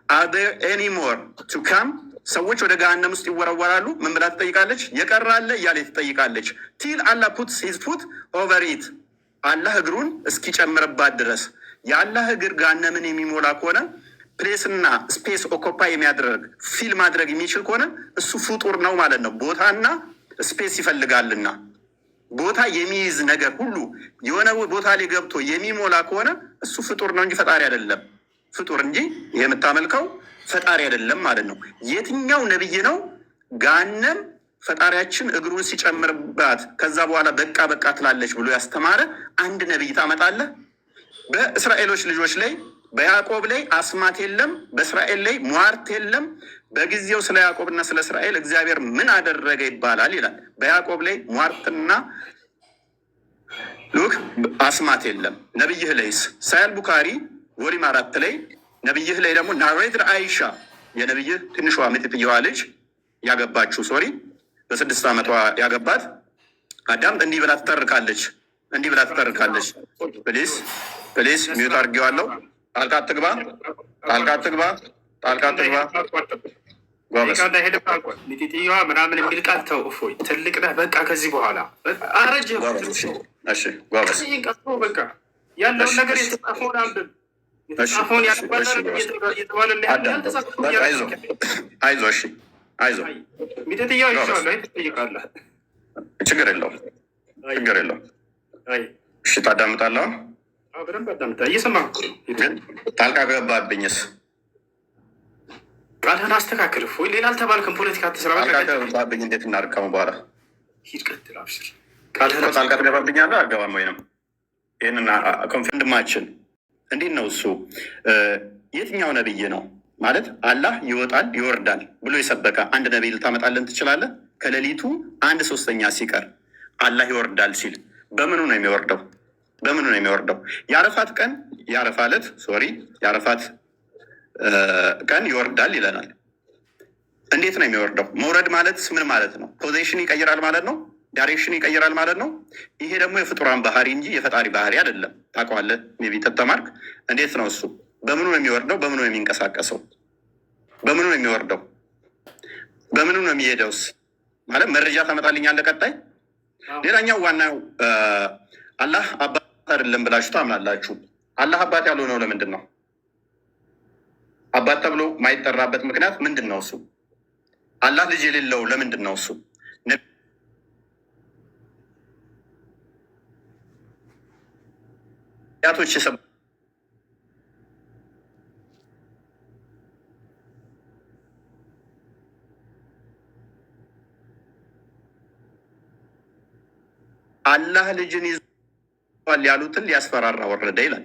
are there any more to come? ሰዎች ወደ ገሃነም ውስጥ ይወረወራሉ። ምን ብላ ትጠይቃለች? የቀራለ እያለ ትጠይቃለች። till Allah puts his foot over it አላህ እግሩን እስኪጨምርባት ድረስ። የአላህ እግር ገሃነምን የሚሞላ ከሆነ ፕሌስና ስፔስ ኦኮፓይ የሚያደርግ ፊል ማድረግ የሚችል ከሆነ እሱ ፍጡር ነው ማለት ነው። ቦታና ስፔስ ይፈልጋልና ቦታ የሚይዝ ነገር ሁሉ የሆነ ቦታ ላይ ገብቶ የሚሞላ ከሆነ እሱ ፍጡር ነው እንጂ ፈጣሪ አይደለም። ፍጡር እንጂ የምታመልከው ፈጣሪ አይደለም ማለት ነው። የትኛው ነብይ ነው ገሃነም ፈጣሪያችን እግሩን ሲጨምርባት ከዛ በኋላ በቃ በቃ ትላለች ብሎ ያስተማረ አንድ ነብይ ታመጣለህ? በእስራኤሎች ልጆች ላይ በያዕቆብ ላይ አስማት የለም፣ በእስራኤል ላይ ሟርት የለም። በጊዜው ስለ ያዕቆብና ስለ እስራኤል እግዚአብሔር ምን አደረገ ይባላል ይላል። በያዕቆብ ላይ ሟርትና ሉክ አስማት የለም። ነብይህ ላይስ ሳያል ቡካሪ ቮሊም 4 ላይ ነብይህ ላይ ደግሞ ናሬትር አይሻ የነብይህ ትንሿ ምጥጥየዋ ልጅ ያገባችው በ6 ዓመቷ ያገባት አዳም እንዲህ ብላ ትተርካለች። ፕሊስ ሚዩት አድርጌዋለሁ። ጣልቃ አትግባ። ሚጢጥየዋ ምናምን የሚል ቃል ተው። እፎይ ትልቅ ነህ በቃ። ከዚህ በኋላ አረጀ። በቃ ያለውን ነገር የተጻፈውን አንብብ። የተጻፈውን አይዞህ ሚጢጥየዋ ይሻላል። ትጠይቃለህ። ችግር የለውም። እሺ ታዳምጣለህ? በደንብ አዳምጣ። እየሰማህ እኮ ነው። ጣልቃ ገባብኝስ? ቃልህን አስተካክል። ወይ ሌላ አልተባልክም። ፖለቲካ አትስራ። ባብኝ እንዴት እናድርገው? በኋላ ሂድ ቀጥል፣ አብሽር። ቃልህን ጣልቃ ትገባብኛለህ? አልገባም። ወይንም ይህንን ኮንፈንድማችን እንዴት ነው እሱ? የትኛው ነብይ ነው ማለት አላህ ይወጣል ይወርዳል ብሎ የሰበከ አንድ ነቢይ ልታመጣለን ትችላለህ? ከሌሊቱ 1/3 ሲቀር አላህ ይወርዳል ሲል በምኑ ነው የሚወርደው? በምኑ ነው የሚወርደው? የአረፋት ቀን የአረፋት ቀን ይወርዳል ይለናል። እንዴት ነው የሚወርደው? መውረድ ማለት ምን ማለት ነው? ፖዚሽን ይቀይራል ማለት ነው። ዳይሬክሽን ይቀይራል ማለት ነው። ይሄ ደግሞ የፍጡራን ባህሪ እንጂ የፈጣሪ ባህሪ አይደለም። ታውቀዋለህ? ሜይ ቢ ተተማርክ። እንዴት ነው እሱ? በምኑ ነው የሚወርደው? በምኑ ነው የሚንቀሳቀሰው? በምኑ ነው የሚወርደው? በምኑ ነው የሚሄደውስ? ማለት መረጃ ታመጣልኛለህ? ቀጣይ ሌላኛው ዋናው አላህ አባት አይደለም ብላችሁ ታምናላችሁ። አላህ አባት ያልሆነው ለምንድን ነው? አባት ተብሎ ማይጠራበት ምክንያት ምንድን ነው? እሱ አላህ ልጅ የሌለው ለምንድን ነው? እሱ ነቢያቶች አላህ ልጅን ይዟል ያሉትን ሊያስፈራራ ወረደ ይላል።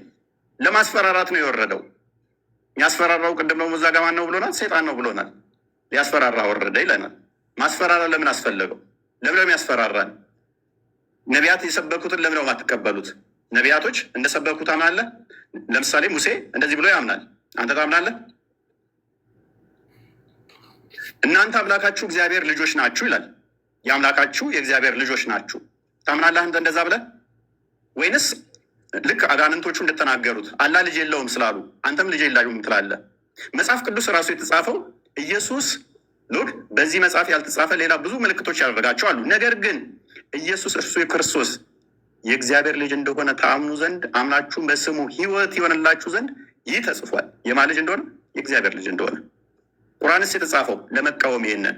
ለማስፈራራት ነው የወረደው። የሚያስፈራራው ቅድም ነው ሙዛ ገማን ነው ብሎናል። ሰይጣን ነው ብሎናል። ሊያስፈራራ ወረደ ይለናል። ማስፈራራ ለምን አስፈለገው? ለምን ያስፈራራል? ነቢያት የሰበኩትን ለምን ነው የማትቀበሉት? ነቢያቶች እንደሰበኩ ታምናለህ? ለምሳሌ ሙሴ እንደዚህ ብሎ ያምናል። አንተ ታምናለህ? እናንተ አምላካችሁ እግዚአብሔር ልጆች ናችሁ ይላል። የአምላካችሁ የእግዚአብሔር ልጆች ናችሁ ታምናለህ አንተ እንደዛ ብለህ? ወይንስ ልክ አጋንንቶቹ እንደተናገሩት አላህ ልጅ የለውም ስላሉ አንተም ልጅ የላችሁም ትላለህ? መጽሐፍ ቅዱስ ራሱ የተጻፈው ኢየሱስ ሉክ በዚህ መጽሐፍ ያልተጻፈ ሌላ ብዙ ምልክቶች ያደረጋቸው አሉ። ነገር ግን ኢየሱስ እርሱ የክርስቶስ የእግዚአብሔር ልጅ እንደሆነ ታምኑ ዘንድ አምናችሁም በስሙ ሕይወት ይሆንላችሁ ዘንድ ይህ ተጽፏል። የማን ልጅ እንደሆነ? የእግዚአብሔር ልጅ እንደሆነ። ቁርአንስ የተጻፈው ለመቃወም፣ ይሄንን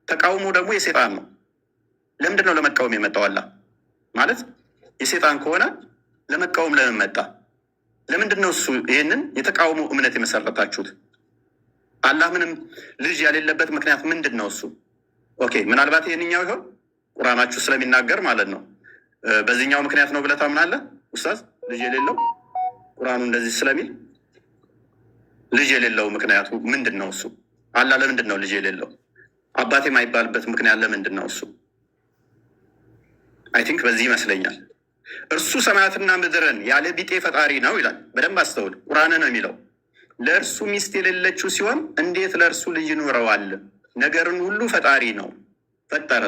ተቃውሞ ደግሞ የሴጣን ነው። ለምንድን ነው ለመቃወም የመጣው? አላህ ማለት የሴጣን ከሆነ ለመቃወም ለምን መጣ? ለምንድን ነው እሱ ይህንን የተቃውሞ እምነት የመሰረታችሁት? አላህ ምንም ልጅ ያሌለበት ምክንያት ምንድን ነው? እሱ ኦኬ፣ ምናልባት ይህንኛው ይሆን ቁርአናችሁ ስለሚናገር ማለት ነው። በዚህኛው ምክንያት ነው ብለህ ታምናለህ ኡስታዝ? ልጅ የሌለው ቁርአኑ እንደዚህ ስለሚል ልጅ የሌለው ምክንያቱ ምንድን ነው? እሱ አላህ ለምንድን ነው ልጅ የሌለው? አባቴ የማይባልበት ምክንያት ለምንድን ነው? እሱ አይ ቲንክ በዚህ ይመስለኛል። እርሱ ሰማያትና ምድርን ያለ ቢጤ ፈጣሪ ነው ይላል። በደንብ አስተውል። ቁርአን ነው የሚለው። ለእርሱ ሚስት የሌለችው ሲሆን እንዴት ለእርሱ ልጅ ይኖረዋል? ነገርን ሁሉ ፈጣሪ ነው ፈጠረ።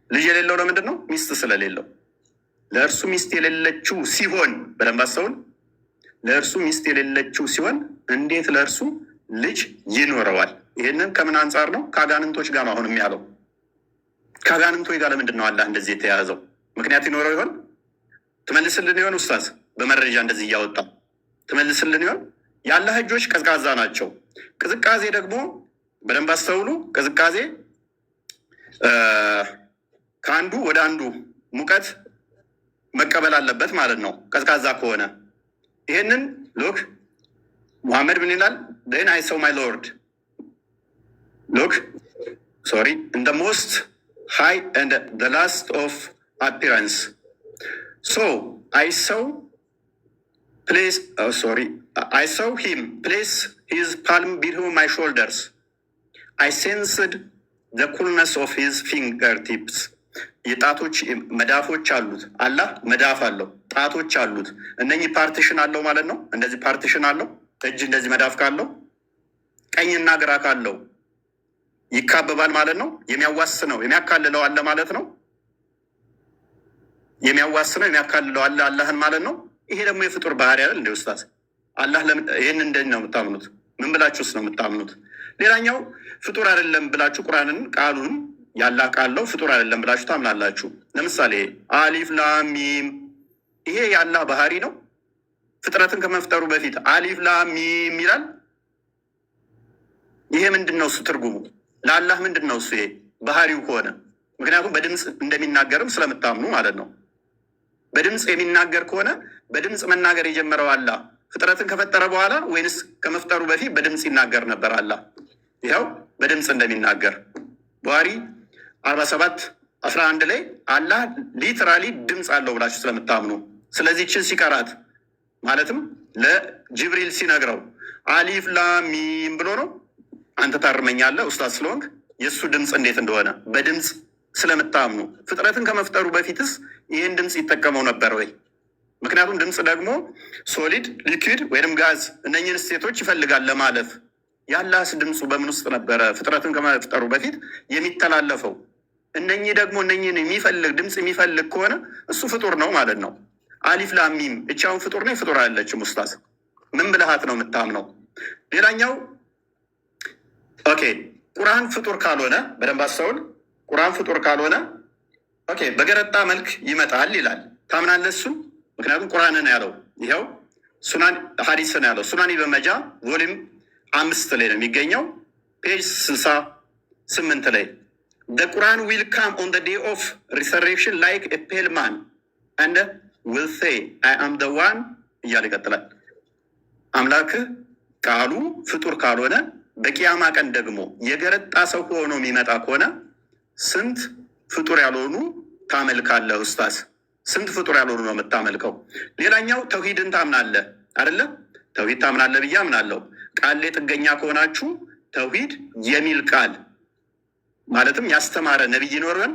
ልጅ የሌለው ለምንድን ነው? ሚስት ስለሌለው። ለእርሱ ሚስት የሌለችው ሲሆን፣ በደንብ አስተውል። ለእርሱ ሚስት የሌለችው ሲሆን እንዴት ለእርሱ ልጅ ይኖረዋል? ይህንን ከምን አንጻር ነው? ከአጋንንቶች ጋር ነው አሁንም ያለው። ከአጋንንቶች ጋር ለምንድን ነው አላህ እንደዚህ የተያዘው? ምክንያት ይኖረው ይሆን? ትመልስልን ይሆን ኡስታዝ? በመረጃ እንደዚህ እያወጣ ትመልስልን ይሆን? የአላህ እጆች ቀዝቃዛ ናቸው። ቅዝቃዜ ደግሞ በደንብ አስተውሉ። ቅዝቃዜ ከአንዱ ወደ አንዱ ሙቀት መቀበል አለበት ማለት ነው፣ ቀዝቃዛ ከሆነ። ይህንን ሎክ ሙሐመድ ምን ይላል? then I saw my lord look sorry in the most high and the last of appearance so I saw him place his palm behind my shoulders. I sensed the coolness of his fingertips. የጣቶች መዳፎች አሉት። አላህ መዳፍ አለው፣ ጣቶች አሉት። እነኚህ ፓርቲሽን አለው ማለት ነው። እንደዚህ ፓርቲሽን አለው። እጅ እንደዚህ መዳፍ ካለው ቀኝና ግራ ካለው ይካበባል ማለት ነው። የሚያዋስነው የሚያካልለው አለ ማለት ነው። የሚያዋስነው የሚያካልለው አለ አላህን ማለት ነው። ይሄ ደግሞ የፍጡር ባህሪ አይደል እንደ ኡስታዝ? አላህ ይህን እንደዚህ ነው የምታምኑት? ምን ብላችሁስ ነው የምታምኑት? ሌላኛው ፍጡር አይደለም ብላችሁ ቁርአንን ቃሉን ያላህ ቃል ነው ፍጡር አይደለም ብላችሁ ታምናላችሁ። ለምሳሌ አሊፍ ላም ሚም፣ ይሄ ያላህ ባህሪ ነው። ፍጥረትን ከመፍጠሩ በፊት አሊፍ ላም ሚም ይላል። ይሄ ምንድን ነው እሱ ትርጉሙ? ለአላህ ምንድን ነው እሱ? ይሄ ባህሪው ከሆነ ምክንያቱም በድምፅ እንደሚናገርም ስለምታምኑ ማለት ነው። በድምፅ የሚናገር ከሆነ በድምፅ መናገር የጀመረው አላህ ፍጥረትን ከፈጠረ በኋላ ወይንስ ከመፍጠሩ በፊት በድምፅ ይናገር ነበር አላህ? ይኸው በድምፅ እንደሚናገር ቡሃሪ 47:11 ላይ አላህ ሊትራሊ ድምፅ አለው ብላችሁ ስለምታምኑ፣ ስለዚህ ችን ሲቀራት ማለትም ለጅብሪል ሲነግረው አሊፍ ላሚም ብሎ ነው። አንተ ታርመኛለህ ኡስታዝ ስለሆንክ የእሱ ድምፅ እንዴት እንደሆነ በድምፅ ስለምታምኑ፣ ፍጥረትን ከመፍጠሩ በፊትስ ይህን ድምፅ ይጠቀመው ነበር ወይ? ምክንያቱም ድምፅ ደግሞ ሶሊድ፣ ሊኩዊድ ወይም ጋዝ እነኝህን ስቴቶች ይፈልጋል ለማለፍ። የአላህስ ድምፁ በምን ውስጥ ነበረ ፍጥረትን ከመፍጠሩ በፊት የሚተላለፈው? እነኚህ ደግሞ እነኝህን የሚፈልግ ድምፅ የሚፈልግ ከሆነ እሱ ፍጡር ነው ማለት ነው። አሊፍ ላሚም እቻውን ፍጡር ነው ፍጡር አለችም። ኡስታዝ ምን ብልሃት ነው የምታምነው? ሌላኛው ኦኬ ቁርአን ፍጡር ካልሆነ በደንብ አስተውል። ቁርአን ፍጡር ካልሆነ ኦኬ በገረጣ መልክ ይመጣል ይላል። ታምናለህ እሱን? ምክንያቱም ቁርአን ነው ያለው። ይኸው ሱናን ሀዲስ ነው ያለው። ሱናን ኢብን ማጃ ቮሊም 5 ላይ ነው የሚገኘው ፔጅ 68 ላይ the Quran will come on the day of resurrection like a pale man and will say I am the one እያለ ይቀጥላል። አምላክህ ቃሉ ፍጡር ካልሆነ በቂያማ ቀን ደግሞ የገረጣ ሰው ሆኖ የሚመጣ ከሆነ ስንት ፍጡር ያልሆኑ ታመልካለህ ኡስታዝ? ስንት ፍጡር ያልሆኑ ነው የምታመልከው? ሌላኛው ተውሂድን ታምናለህ አይደለ? ተውሂድ ታምናለህ ብዬ አምናለሁ። ቃል ላይ ጥገኛ ከሆናችሁ ተውሂድ የሚል ቃል ማለትም ያስተማረ ነቢይ ይኖረን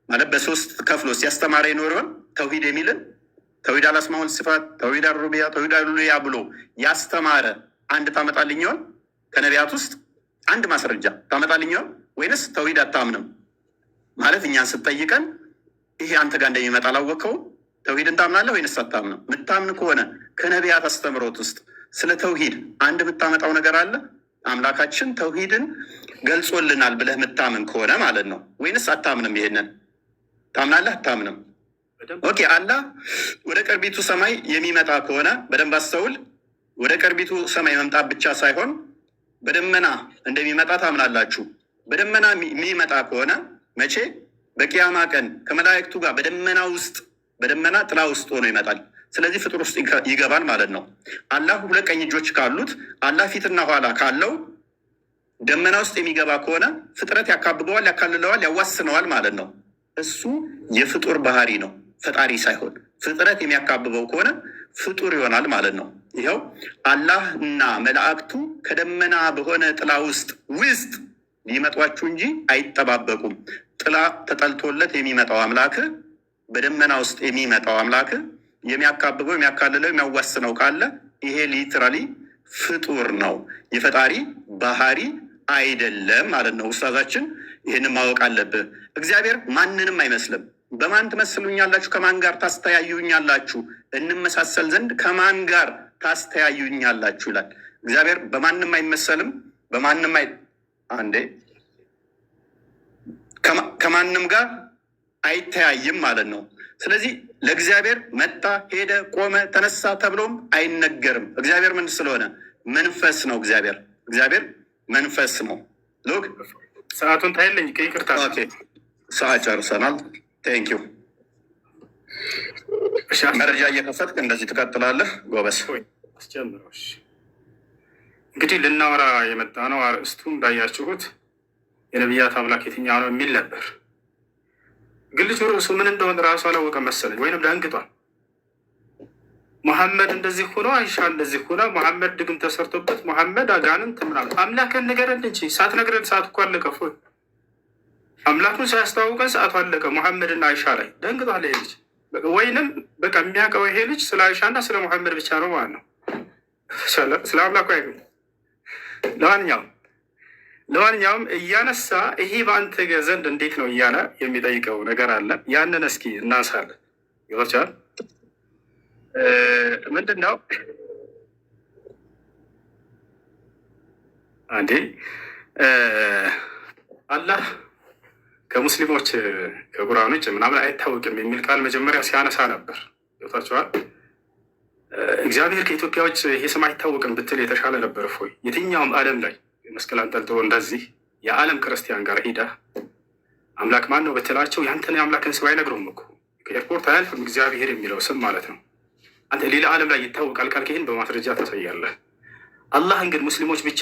ማለት በሶስት ከፍሎስ ያስተማረ ይኖረን ተውሂድ የሚልን ተውሂድ አልአስማኡል ሲፋት፣ ተውሂድ አልሩቢያ፣ ተውሂድ አልኡሉሂያ ብሎ ያስተማረ አንድ ታመጣልኝ ይሆን? ከነቢያት ውስጥ አንድ ማስረጃ ታመጣልኝ ይሆን? ወይንስ ተውሂድ አታምንም ማለት እኛን ስትጠይቀን ይሄ አንተ ጋር እንደሚመጣ አላወቅኸውም? ተውሂድን ታምናለህ ወይንስ አታምንም? ምታምን ከሆነ ከነቢያት አስተምሮት ውስጥ ስለ ተውሂድ አንድ የምታመጣው ነገር አለ? አምላካችን ተውሂድን ገልጾልናል ብለህ ምታምን ከሆነ ማለት ነው። ወይንስ አታምንም? ይሄንን ታምናለህ አታምንም? ኦኬ አላህ ወደ ቅርቢቱ ሰማይ የሚመጣ ከሆነ በደንብ አስተውል። ወደ ቅርቢቱ ሰማይ መምጣት ብቻ ሳይሆን በደመና እንደሚመጣ ታምናላችሁ። በደመና የሚመጣ ከሆነ መቼ? በቂያማ ቀን ከመላእክቱ ጋር በደመና ውስጥ በደመና ጥላ ውስጥ ሆኖ ይመጣል። ስለዚህ ፍጡር ውስጥ ይገባል ማለት ነው። አላህ ሁለት ቀኝ እጆች ካሉት አላህ ፊትና ኋላ ካለው ደመና ውስጥ የሚገባ ከሆነ ፍጥረት ያካብበዋል፣ ያካልለዋል፣ ያዋስነዋል ማለት ነው። እሱ የፍጡር ባህሪ ነው፣ ፈጣሪ ሳይሆን። ፍጥረት የሚያካብበው ከሆነ ፍጡር ይሆናል ማለት ነው። ይኸው አላህ እና መላእክቱ ከደመና በሆነ ጥላ ውስጥ ሊመጧችሁ እንጂ አይጠባበቁም። ጥላ ተጠልቶለት የሚመጣው አምላክ በደመና ውስጥ የሚመጣው አምላክ የሚያካብበው የሚያካልለው የሚያዋስነው ካለ ይሄ ሊትራሊ ፍጡር ነው፣ የፈጣሪ ባህሪ አይደለም ማለት ነው። ኡስታዛችን ይህንን ማወቅ አለብህ። እግዚአብሔር ማንንም አይመስልም። በማን ትመስሉኛላችሁ? ከማን ጋር ታስተያዩኛላችሁ? እንመሳሰል ዘንድ ከማን ጋር ታስተያዩኛላችሁ ይላል። እግዚአብሔር በማንም አይመሰልም፣ በማንም አንዴ ከማንም ጋር አይተያይም ማለት ነው። ስለዚህ ለእግዚአብሔር መጣ፣ ሄደ፣ ቆመ፣ ተነሳ ተብሎም አይነገርም። እግዚአብሔር ምን ስለሆነ መንፈስ ነው። እግዚአብሔር መንፈስ ነው። ሎክ ሰዓቱን ታይለኝ ከይቅርታ ሰዓት ጨርሰናል። ቴንኪው። መረጃ እየከፈትክ እንደዚህ ትቀጥላለህ። ጎበስ አስጀምረው። እንግዲህ ልናወራ የመጣ ነው አርእስቱ እንዳያችሁት የነቢያት አምላክ የትኛው ነው የሚል ነበር። ግን ልጁ ርዕሱ ምን እንደሆነ ራሱ አላወቀ መሰለኝ፣ ወይንም ደንግጧል። መሐመድ እንደዚህ ሆኖ አይሻ እንደዚህ ሆነ፣ መሐመድ ድግም ተሰርቶበት፣ መሐመድ አጋንንት ምናምን። አምላክን ንገረን እንጂ ሳትነግረን ሰዓት እኮ አለቀ። ፎይ አምላኩን ሳያስተዋውቀን ሰዓቱ አለቀ። መሐመድና አይሻ ላይ ደንግጧል ይሄ ልጅ። ወይንም በቃ የሚያውቀው ይሄ ልጅ ስለ አይሻና ስለ መሐመድ ብቻ ነው ማለት ነው። ስለ አምላኩ አይገኝ። ለማንኛውም እያነሳ ይሄ በአንተ ዘንድ እንዴት ነው እያለ የሚጠይቀው ነገር አለ። ያንን እስኪ እናንሳለን። ይወቻል ምንድን ነው አንዴ አላህ ከሙስሊሞች ከቁርአኖች ምናምን አይታወቅም የሚል ቃል መጀመሪያ ሲያነሳ ነበር። ይወታቸዋል። እግዚአብሔር ከኢትዮጵያ ውጭ ይሄ ስም አይታወቅም ብትል የተሻለ ነበር። ፎይ የትኛውም ዓለም ላይ መስቀል አንጠልጥሎ እንደዚህ የዓለም ክርስቲያን ጋር ሄዳ አምላክ ማን ነው ብትላቸው ያንተን የአምላክን ስም አይነግሩም እኮ። ከኤርፖርት አያልፍም እግዚአብሔር የሚለው ስም ማለት ነው። አንተ ሌላ ዓለም ላይ ይታወቃል ካልክ ይህን በማስረጃ ታሳያለህ። አላህን ግን ሙስሊሞች ብቻ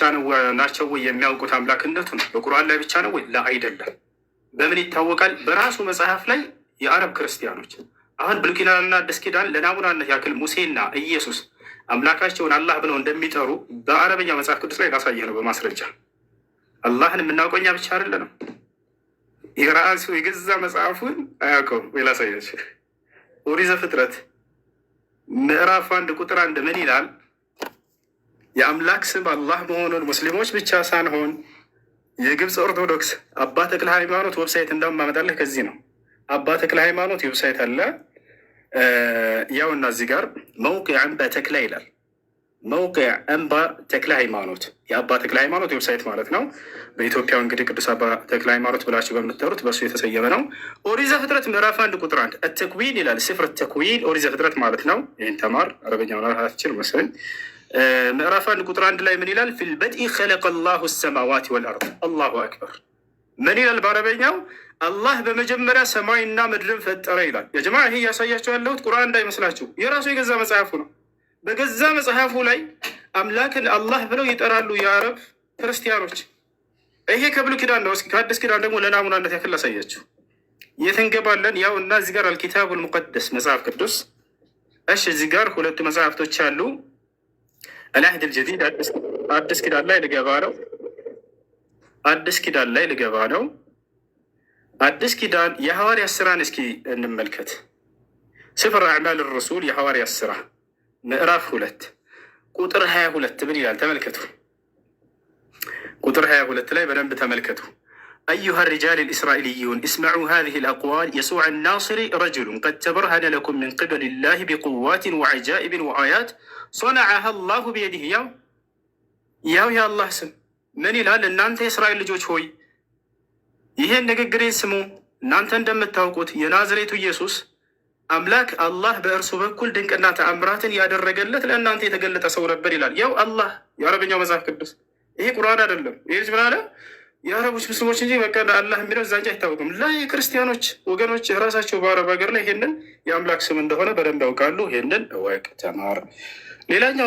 ናቸው ወይ የሚያውቁት አምላክነቱን? በቁርአን ላይ ብቻ ነው ወይ? ላ አይደለም። በምን ይታወቃል? በራሱ መጽሐፍ ላይ የአረብ ክርስቲያኖች አሁን ብሉይ ኪዳንና አዲስ ኪዳን ለናሙናነት ያክል ሙሴና ኢየሱስ አምላካቸውን አላህ ብለው እንደሚጠሩ በአረበኛ መጽሐፍ ቅዱስ ላይ ላሳየህ ነው በማስረጃ። አላህን የምናውቀው እኛ ብቻ አይደለንም። የራሱ የገዛ መጽሐፉን አያውቀውም ወይ? ላሳያችሁ። ኦሪት ዘፍጥረት ምዕራፍ 1 ቁጥር 1 ምን ይላል? የአምላክ ስም አላህ መሆኑን ሙስሊሞች ብቻ ሳንሆን የግብፅ ኦርቶዶክስ አባ ተክለ ሃይማኖት ዌብሳይት እንዳውም ማመጣለህ ከዚህ ነው። አባ ተክለ ሃይማኖት ዌብሳይት አለ። ያው እና እዚህ ጋር መውቂዕ አንባ ተክለ ይላል። መውቂዕ አንባ ተክለ ሃይማኖት የአባ ተክለ ሃይማኖት ዌብሳይት ማለት ነው። በኢትዮጵያ እንግዲህ ቅዱስ አባ ተክለ ሃይማኖት ብላችሁ በምትጠሩት በእሱ የተሰየመ ነው። ኦሪት ዘፍጥረት ምዕራፍ 1 ቁጥር 1 አተክዊን ይላል። ስፍር ተክዊን ኦሪት ዘፍጥረት ማለት ነው። ይህን ተማር አረበኛ ሆናችል መስል ምዕራፍ 1 ቁጥር 1 ላይ ምን ይላል? ፊልበድኢ ኸለቀ ላሁ ሰማዋት ወልአርድ። አላሁ አክበር። ምን ይላል በአረበኛው? አላህ በመጀመሪያ ሰማይና ምድርን ፈጠረ ይላል። የጀማ ይሄ እያሳያቸው ያለሁት ቁርአን እንዳይመስላችሁ የራሱ የገዛ መጽሐፉ ነው። በገዛ መጽሐፉ ላይ አምላክን አላህ ብለው ይጠራሉ የአረብ ክርስቲያኖች። ይሄ ከብሉይ ኪዳን ነው። እስኪ ከአዲስ ኪዳን ደግሞ ለናሙናነት ያክል ላሳያችሁ። የትንገባለን ያው እና እዚህ ጋር አልኪታቡል ሙቀደስ መጽሐፍ ቅዱስ። እሺ እዚህ ጋር ሁለቱ መጽሐፍቶች አሉ። አልአህድ አልጀዲድ አዲስ ኪዳን ላይ ልገባ ነው። አዲስ ኪዳን ላይ ልገባ ነው። አዲስ ኪዳን የሐዋርያት ሥራን እስኪ እንመልከት። ስፍር አዕማል ረሱል የሐዋርያት ሥራ ምዕራፍ 2 ቁጥር 22 ምን ይላል? ተመልከቱ። ቁጥር 22 ላይ በደንብ ተመልከቱ። አዩሃ ሪጃል ልእስራኤልዩን እስመዑ ሃዚህ ልአቅዋል የሱዕ ናስሪ ረጅሉን ቀድ ተበርሀነ ለኩም ምን ቅበል ላህ ቢቁዋትን ወዐጃኢብን ወአያት ሶነዐሃ ላሁ ቢየዲህ። ያው የአላህ ስም ምን ይላል? እናንተ የእስራኤል ልጆች ሆይ ይሄን ንግግሬን ስሙ። እናንተ እንደምታውቁት የናዝሬቱ ኢየሱስ አምላክ አላህ በእርሱ በኩል ድንቅና ተአምራትን ያደረገለት ለእናንተ የተገለጠ ሰው ነበር ይላል። ያው አላህ የአረበኛው መጽሐፍ ቅዱስ ይሄ ቁርአን አይደለም። ይሄ ልጅ ምን አለ? የአረቦች ሙስሊሞች እንጂ በቃ አላህ የሚለው እዛ እንጂ አይታወቅም። ላይ ክርስቲያኖች ወገኖች ራሳቸው በአረብ ሀገር ላይ ይሄንን የአምላክ ስም እንደሆነ በደንብ ያውቃሉ። ይሄንን እወቅ፣ ተማር። ሌላኛው